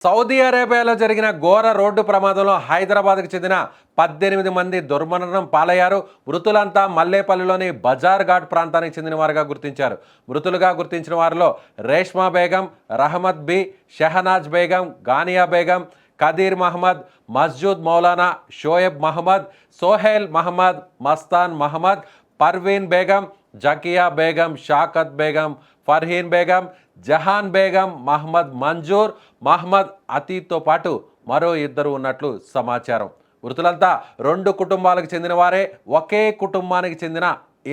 Saudi అరేబియాలో జరిగిన ఘోర రోడ్డు ప్రమాదంలో హైదరాబాద్కు చెందిన 18 మంది దుర్మరణం పాలయ్యారు. మృతులంతా మల్లేపల్లిలోని బజార్ ఘాట్ ప్రాంతానికి చెందిన వారుగా గుర్తించారు. మృతులుగా గుర్తించిన వారిలో రేష్మా బేగం, రహమత్ బి, షెహనాజ్ బేగం, గానియా బేగం, కదీర్ మహమ్మద్, మస్జూద్ మౌలానా, షోయబ్ మహమ్మద్, సోహెల్ మహమ్మద్, మస్తాన్ మహమ్మద్, పర్వీన్ బేగం, జకియా బేగం, షాకత్ బేగం, ఫర్హీన్ బేగం, జహాన్ బేగం, మహమ్మద్ మంజూర్, మహమ్మద్ అతీత్తో పాటు మరో ఇద్దరు ఉన్నట్లు సమాచారం. మృతులంతా 2 కుటుంబాలకు చెందిన వారే. ఒకే కుటుంబానికి చెందిన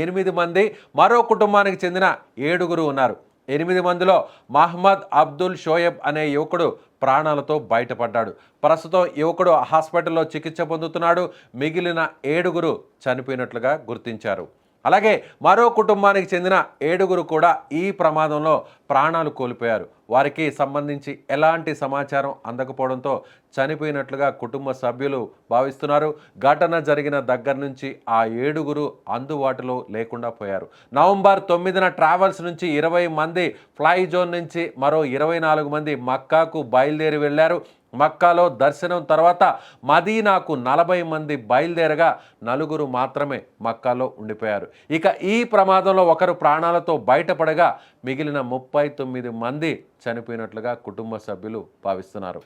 8 మంది, మరో కుటుంబానికి చెందిన 7 ఉన్నారు. 8 మందిలో మహమ్మద్ అబ్దుల్ షోయబ్ అనే యువకుడు ప్రాణాలతో బయటపడ్డాడు. ప్రస్తుతం యువకుడు హాస్పిటల్లో చికిత్స పొందుతున్నాడు. మిగిలిన 7 చనిపోయినట్లుగా గుర్తించారు. అలాగే మరో కుటుంబానికి చెందిన 7 కూడా ఈ ప్రమాదంలో ప్రాణాలు కోల్పోయారు. వారికి సంబంధించి ఎలాంటి సమాచారం అందకపోవడంతో చనిపోయినట్లుగా కుటుంబ సభ్యులు భావిస్తున్నారు. ఘటన జరిగిన దగ్గర నుంచి ఆ 7 అందుబాటులో లేకుండా పోయారు. నవంబర్ 9న ట్రావెల్స్ నుంచి 20 మంది ఫ్లై జోన్ నుంచి మరో 24 మంది మక్కాకు బయలుదేరి వెళ్లారు. మక్కాలో దర్శనం తర్వాత మదీనాకు 40 మంది బయలుదేరగా 4 మాత్రమే మక్కాలో ఉండిపోయారు. ఇక ఈ ప్రమాదంలో ఒకరు ప్రాణాలతో బయటపడగా మిగిలిన 39 మంది చనిపోయినట్లుగా కుటుంబ సభ్యులు భావిస్తున్నారు.